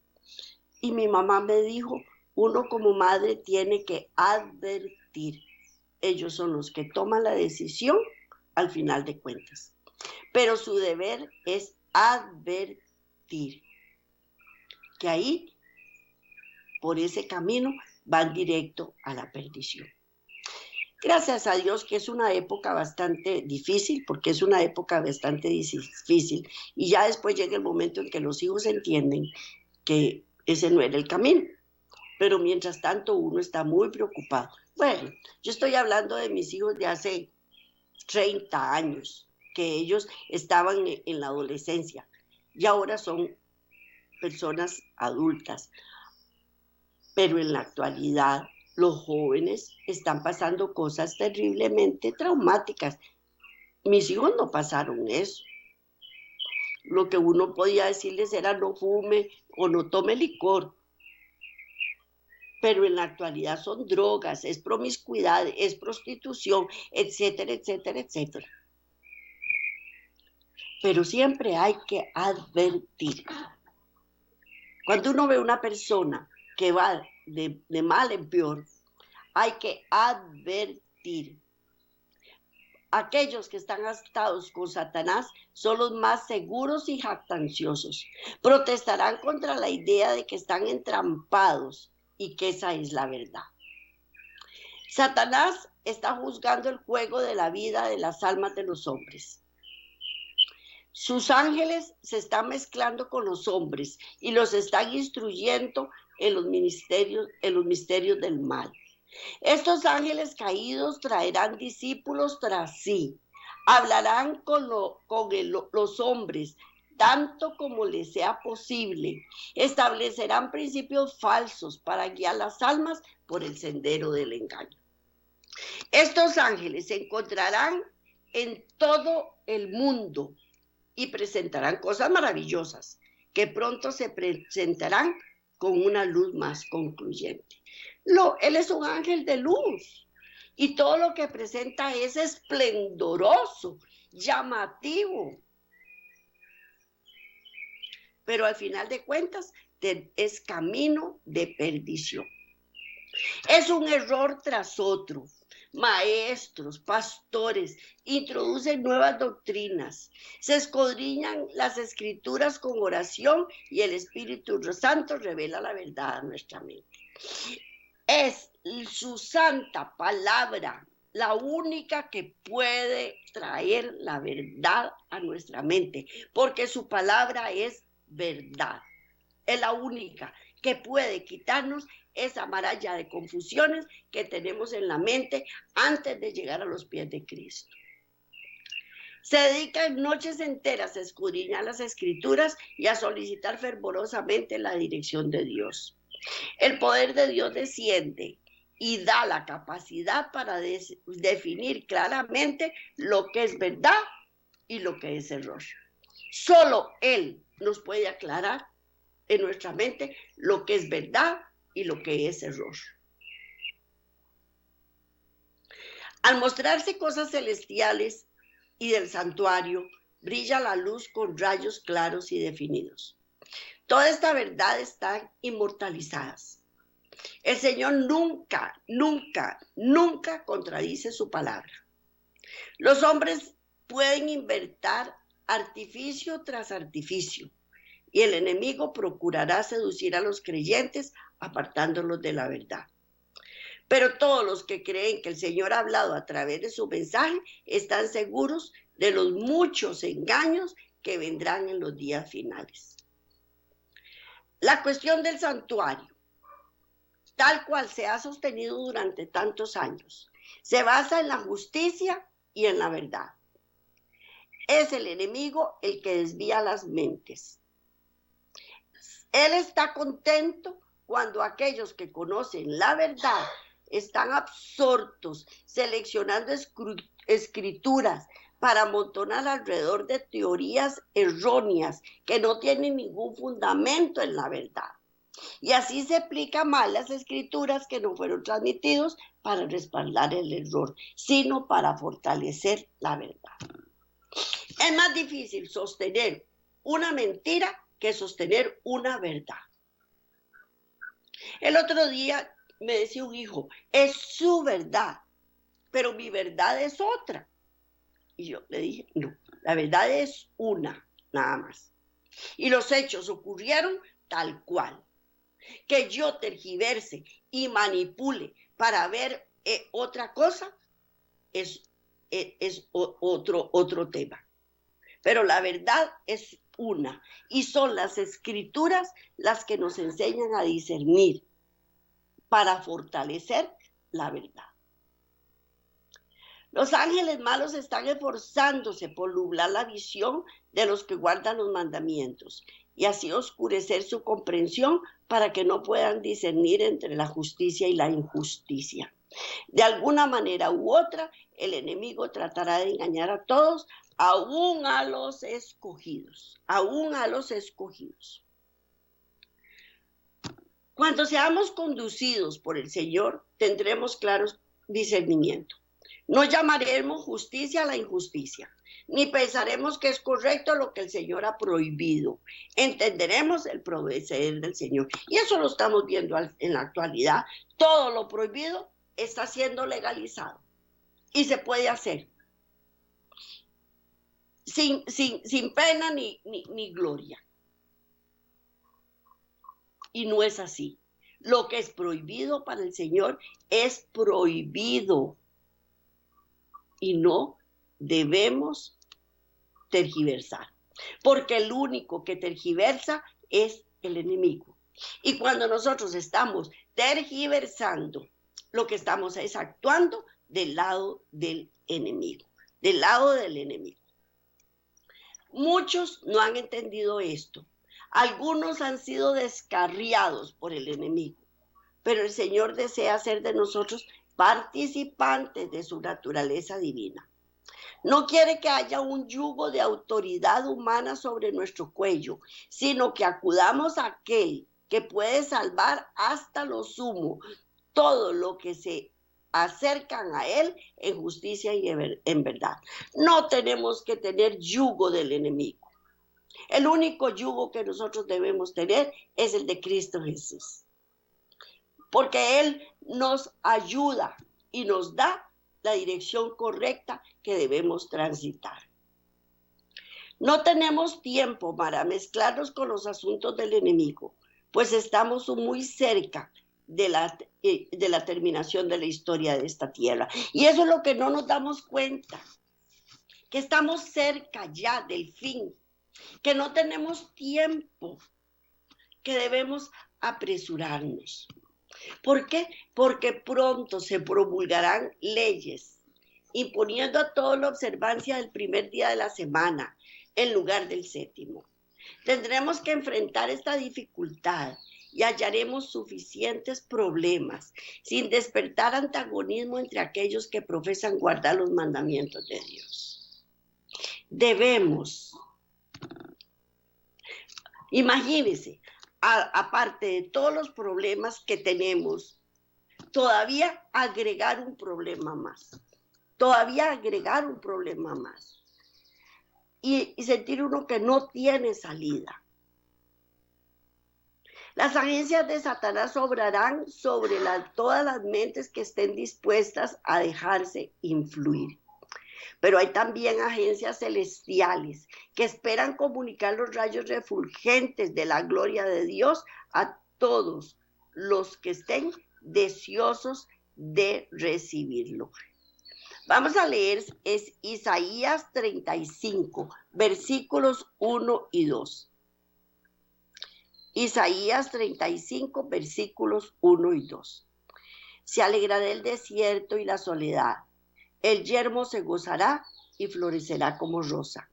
[SPEAKER 2] Y mi mamá me dijo, uno como madre tiene que advertir. Ellos son los que toman la decisión al final de cuentas. Pero su deber es advertir. Que ahí, por ese camino, van directo a la perdición. Gracias a Dios que es una época bastante difícil, porque es una época bastante difícil, y ya después llega el momento en que los hijos entienden que ese no era el camino. pero mientras tanto uno está muy preocupado. Bueno, yo estoy hablando de mis hijos de hace 30 años, que ellos estaban en la adolescencia y ahora son personas adultas, pero en la actualidad los jóvenes están pasando cosas terriblemente traumáticas. Mis hijos no pasaron eso. Lo que uno podía decirles era no fume o no tome licor, pero en la actualidad son drogas, es promiscuidad, es prostitución, etcétera, etcétera, etcétera. Pero siempre hay que advertir. Cuando uno ve una persona que va de mal en peor, hay que advertir. Aquellos que están atados con Satanás son los más seguros y jactanciosos. Protestarán contra la idea de que están entrampados y que esa es la verdad. Satanás está juzgando el juego de la vida de las almas de los hombres. Sus ángeles se están mezclando con los hombres y los están instruyendo en los misterios del mal. Estos ángeles caídos traerán discípulos tras sí, hablarán con los hombres tanto como les sea posible, establecerán principios falsos para guiar las almas por el sendero del engaño. Estos ángeles se encontrarán en todo el mundo y presentarán cosas maravillosas que pronto se presentarán con una luz más concluyente. Él es un ángel de luz y todo lo que presenta es esplendoroso, llamativo. Pero al final de cuentas es camino de perdición. Es un error tras otro. Maestros, pastores, introducen nuevas doctrinas, se escudriñan las escrituras con oración y el Espíritu Santo revela la verdad a nuestra mente. Es su santa palabra la única que puede traer la verdad a nuestra mente, porque su palabra es verdad. Es la única que puede quitarnos esa maraña de confusiones que tenemos en la mente antes de llegar a los pies de Cristo. Se dedican noches enteras a escudriñar las escrituras y a solicitar fervorosamente la dirección de Dios. El poder de Dios desciende y da la capacidad para definir claramente lo que es verdad y lo que es error. Solo Él nos puede aclarar en nuestra mente lo que es verdad y lo que es error. Al mostrarse cosas celestiales y del santuario, brilla la luz con rayos claros y definidos. Toda esta verdad está inmortalizadas. El Señor nunca, nunca, nunca contradice su palabra. Los hombres pueden inventar artificio tras artificio, y el enemigo procurará seducir a los creyentes apartándolos de la verdad. Pero todos los que creen que el Señor ha hablado a través de su mensaje están seguros de los muchos engaños que vendrán en los días finales. La cuestión del santuario, tal cual se ha sostenido durante tantos años, se basa en la justicia y en la verdad. Es el enemigo el que desvía las mentes. Él está contento cuando aquellos que conocen la verdad están absortos seleccionando escrituras para amontonar alrededor de teorías erróneas que no tienen ningún fundamento en la verdad. Y así se aplican mal las escrituras que no fueron transmitidos para respaldar el error, sino para fortalecer la verdad. Es más difícil sostener una mentira que sostener una verdad. El otro día me decía un hijo, es su verdad, pero mi verdad es otra. Y yo le dije, no, la verdad es una, nada más. Y los hechos ocurrieron tal cual. Que yo tergiverse y manipule para ver otra cosa es otro tema. Pero la verdad es una y son las escrituras las que nos enseñan a discernir para fortalecer la verdad. Los ángeles malos están esforzándose por nublar la visión de los que guardan los mandamientos y así oscurecer su comprensión para que no puedan discernir entre la justicia y la injusticia. De alguna manera u otra, el enemigo tratará de engañar a todos, aún a los escogidos, aún a los escogidos. Cuando seamos conducidos por el Señor, tendremos claro discernimiento. No llamaremos justicia a la injusticia, ni pensaremos que es correcto lo que el Señor ha prohibido. Entenderemos el proceder del Señor. Y eso lo estamos viendo en la actualidad. Todo lo prohibido está siendo legalizado y se puede hacer sin pena ni gloria. Y no es así. Lo que es prohibido para el Señor es prohibido. Y no debemos tergiversar, porque el único que tergiversa es el enemigo. Y cuando nosotros estamos tergiversando, lo que estamos es actuando del lado del enemigo, del lado del enemigo. Muchos no han entendido esto. Algunos han sido descarriados por el enemigo, pero el Señor desea hacer de nosotros participantes de su naturaleza divina. No quiere que haya un yugo de autoridad humana sobre nuestro cuello, sino que acudamos a aquel que puede salvar hasta lo sumo todo lo que se acercan a él en justicia y en verdad. No tenemos que tener yugo del enemigo. El único yugo que nosotros debemos tener es el de Cristo Jesús, porque Él nos ayuda y nos da la dirección correcta que debemos transitar. No tenemos tiempo para mezclarnos con los asuntos del enemigo, pues estamos muy cerca de la terminación de la historia de esta tierra. Y eso es lo que no nos damos cuenta, que estamos cerca ya del fin, que no tenemos tiempo, que debemos apresurarnos. ¿Por qué? Porque pronto se promulgarán leyes imponiendo a todos la observancia del primer día de la semana en lugar del séptimo. Tendremos que enfrentar esta dificultad y hallaremos suficientes problemas sin despertar antagonismo entre aquellos que profesan guardar los mandamientos de Dios. Debemos, imagínense, aparte de todos los problemas que tenemos, todavía agregar un problema más. Y sentir uno que no tiene salida. Las agencias de Satanás obrarán sobre todas las mentes que estén dispuestas a dejarse influir. Pero hay también agencias celestiales que esperan comunicar los rayos refulgentes de la gloria de Dios a todos los que estén deseosos de recibirlo. Vamos a leer es Isaías 35, versículos 1 y 2. Isaías 35, versículos 1 y 2. Se alegrará el desierto y la soledad. El yermo se gozará y florecerá como rosa.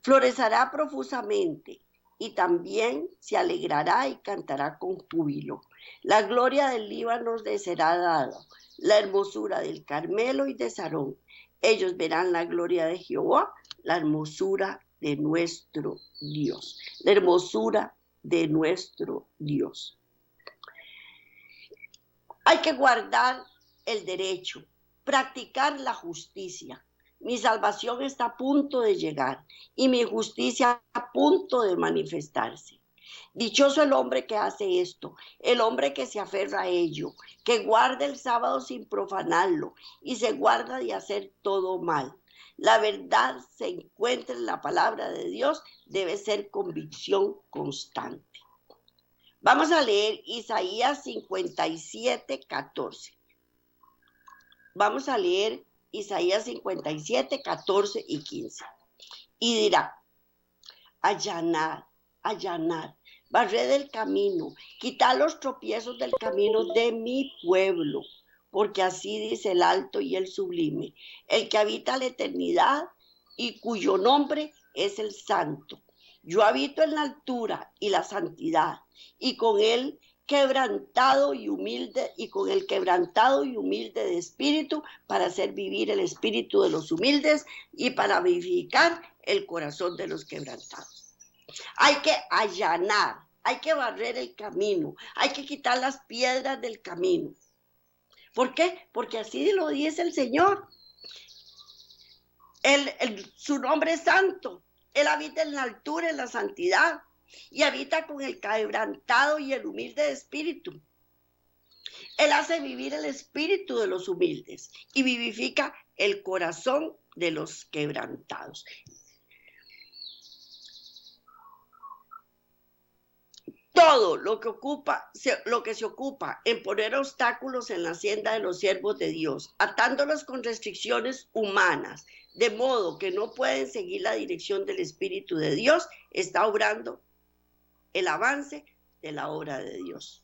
[SPEAKER 2] Florecerá profusamente y también se alegrará y cantará con júbilo. La gloria del Líbano le será dada, la hermosura del Carmelo y de Sarón. Ellos verán la gloria de Jehová, la hermosura de nuestro Dios. La hermosura de nuestro Dios. Hay que guardar el derecho, practicar la justicia. Mi salvación está a punto de llegar y mi justicia a punto de manifestarse. Dichoso el hombre que hace esto, el hombre que se aferra a ello, que guarda el sábado sin profanarlo y se guarda de hacer todo mal. La verdad se encuentra en la palabra de Dios, debe ser convicción constante. Vamos a leer Isaías 57, 14. Vamos a leer Isaías 57, 14 y 15. Y dirá, allanad, allanad, barred el camino, quitar los tropiezos del camino de mi pueblo, porque así dice el alto y el sublime, el que habita la eternidad y cuyo nombre es el santo. Yo habito en la altura y la santidad, y con el quebrantado y humilde, y con el quebrantado y humilde de espíritu, para hacer vivir el espíritu de los humildes y para vivificar el corazón de los quebrantados. Hay que allanar, hay que barrer el camino, hay que quitar las piedras del camino. ¿Por qué? Porque así lo dice el Señor. Su nombre es santo. Él habita en la altura, en la santidad, y habita con el quebrantado y el humilde de espíritu. Él hace vivir el espíritu de los humildes y vivifica el corazón de los quebrantados. Todo lo que se ocupa en poner obstáculos en la hacienda de los siervos de Dios, atándolos con restricciones humanas, de modo que no pueden seguir la dirección del Espíritu de Dios, está obrando el avance de la obra de Dios.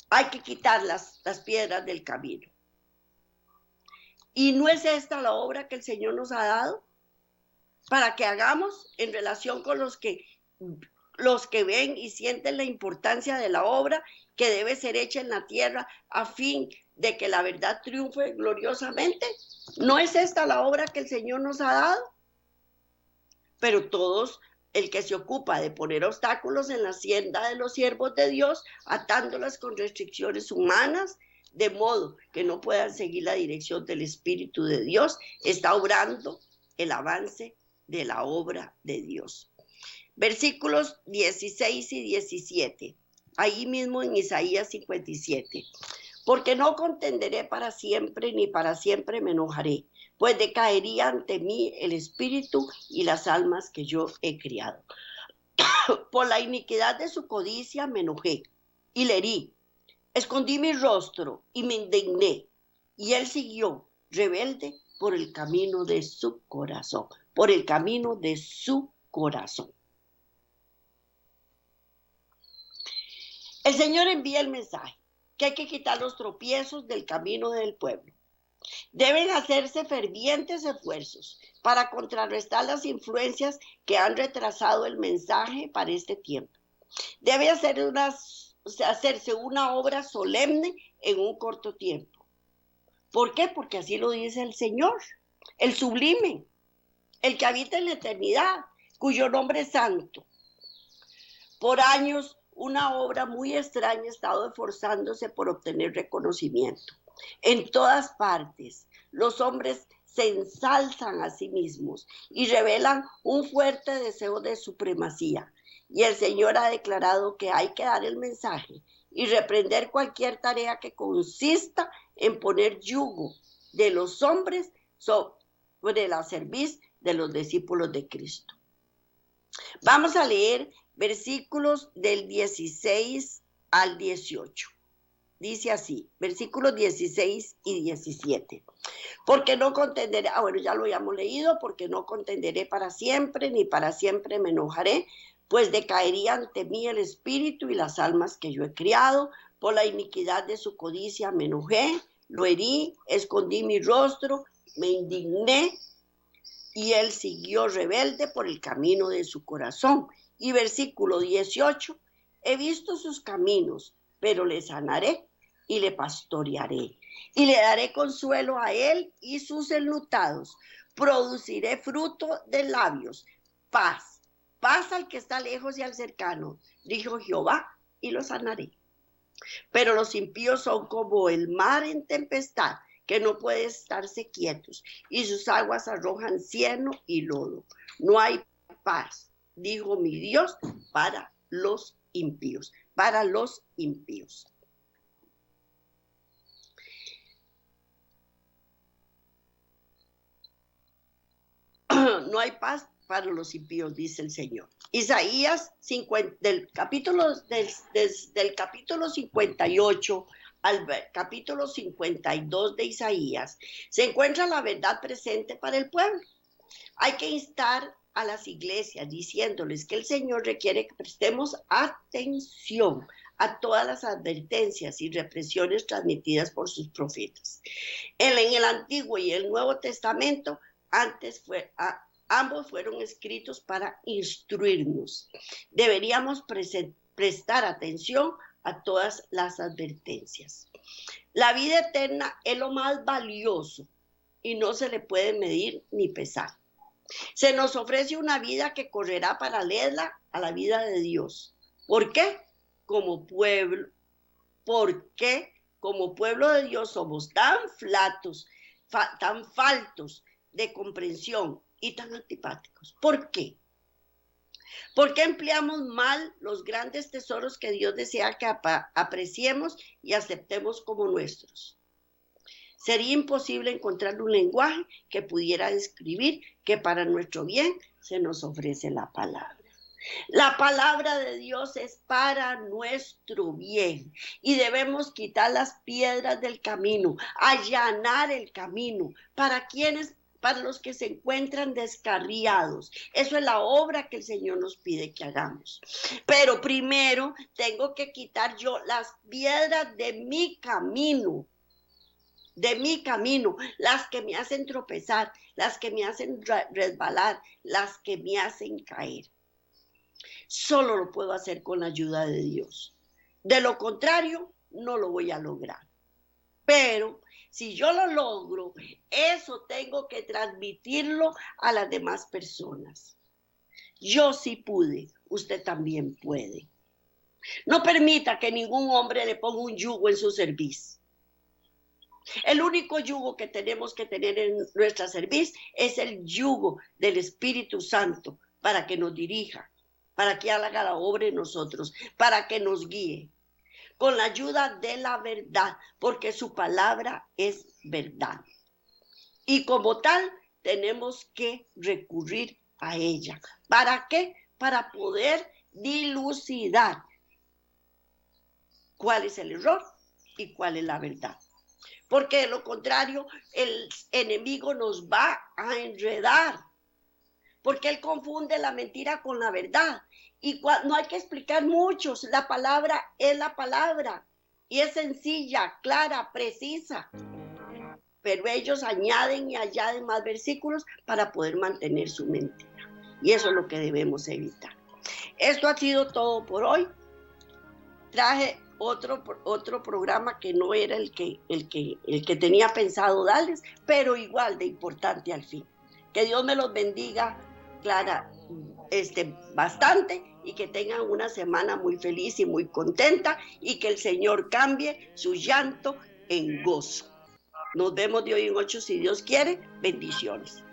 [SPEAKER 2] Hay que quitar las piedras del camino. ¿Y no es esta la obra que el Señor nos ha dado para que hagamos en relación con los que ven y sienten la importancia de la obra que debe ser hecha en la tierra a fin de que la verdad triunfe gloriosamente? ¿No es esta la obra que el Señor nos ha dado? Pero todos, el que se ocupa de poner obstáculos en la hacienda de los siervos de Dios, atándolas con restricciones humanas, de modo que no puedan seguir la dirección del Espíritu de Dios, está obrando el avance de la obra de Dios. Versículos 16 y 17, ahí mismo en Isaías 57. Porque no contenderé para siempre, ni para siempre me enojaré, pues decaería ante mí el espíritu y las almas que yo he criado. Por la iniquidad de su codicia me enojé y le herí. Escondí mi rostro y me indigné, y él siguió rebelde por el camino de su corazón, por el camino de su corazón. El Señor envía el mensaje que hay que quitar los tropiezos del camino del pueblo. Deben hacerse fervientes esfuerzos para contrarrestar las influencias que han retrasado el mensaje para este tiempo. Debe hacerse una obra solemne en un corto tiempo. ¿Por qué? Porque así lo dice el Señor, el sublime, el que habita en la eternidad, cuyo nombre es santo. Por años, una obra muy extraña ha estado esforzándose por obtener reconocimiento. En todas partes, los hombres se ensalzan a sí mismos y revelan un fuerte deseo de supremacía. Y el Señor ha declarado que hay que dar el mensaje y reprender cualquier tarea que consista en poner yugo de los hombres sobre la cerviz de los discípulos de Cristo. Vamos a leer versículos del 16 al 18. Dice así, versículos 16 y 17. Porque no contenderé, bueno, ya lo habíamos leído, porque no contenderé para siempre, ni para siempre me enojaré, pues decaería ante mí el espíritu y las almas que yo he criado. Por la iniquidad de su codicia me enojé, lo herí, escondí mi rostro, me indigné, y él siguió rebelde por el camino de su corazón. Y versículo 18, he visto sus caminos, pero le sanaré y le pastorearé, y le daré consuelo a él y sus enlutados. Produciré fruto de labios, paz, paz al que está lejos y al cercano, dijo Jehová, y lo sanaré. Pero los impíos son como el mar en tempestad, que no puede estarse quietos, y sus aguas arrojan cieno y lodo. No hay paz, dijo mi Dios, para los impíos, para los impíos. No hay paz para los impíos, dice el Señor. Isaías 50, del capítulo 58 al capítulo 52 de Isaías, se encuentra la verdad presente para el pueblo. Hay que instar a las iglesias diciéndoles que el Señor requiere que prestemos atención a todas las advertencias y represiones transmitidas por sus profetas. En el Antiguo y el Nuevo Testamento, ambos fueron escritos para instruirnos. Deberíamos prestar atención a todas las advertencias. La vida eterna es lo más valioso y no se le puede medir ni pesar. Se nos ofrece una vida que correrá paralela a la vida de Dios. ¿Por qué? Porque como pueblo de Dios somos tan faltos de comprensión y tan antipáticos. ¿Por qué? Porque empleamos mal los grandes tesoros que Dios desea que apreciemos y aceptemos como nuestros. Sería imposible encontrar un lenguaje que pudiera describir que para nuestro bien se nos ofrece la palabra. La palabra de Dios es para nuestro bien y debemos quitar las piedras del camino, allanar el camino. ¿Para quiénes? Para los que se encuentran descarriados. Eso es la obra que el Señor nos pide que hagamos. Pero primero tengo que quitar yo las piedras de mi camino, las que me hacen tropezar, las que me hacen resbalar, las que me hacen caer. Solo lo puedo hacer con la ayuda de Dios. De lo contrario, no lo voy a lograr. Pero si yo lo logro, eso tengo que transmitirlo a las demás personas. Yo sí pude, usted también puede. No permita que ningún hombre le ponga un yugo en su cerviz. El único yugo que tenemos que tener en nuestra cerviz es el yugo del Espíritu Santo para que nos dirija, para que haga la obra en nosotros, para que nos guíe, con la ayuda de la verdad, porque su palabra es verdad. Y como tal, tenemos que recurrir a ella. ¿Para qué? Para poder dilucidar cuál es el error y cuál es la verdad. Porque de lo contrario, el enemigo nos va a enredar, porque él confunde la mentira con la verdad. Y no hay que explicar mucho, la palabra es la palabra, y es sencilla, clara, precisa. Pero ellos añaden y añaden más versículos para poder mantener su mentira. Y eso es lo que debemos evitar. Esto ha sido todo por hoy. Traje otro programa que no era el que tenía pensado darles, pero igual de importante al fin. Que Dios me los bendiga, Clara, bastante, y que tengan una semana muy feliz y muy contenta, y que el Señor cambie su llanto en gozo. Nos vemos de hoy en 8 si Dios quiere. Bendiciones.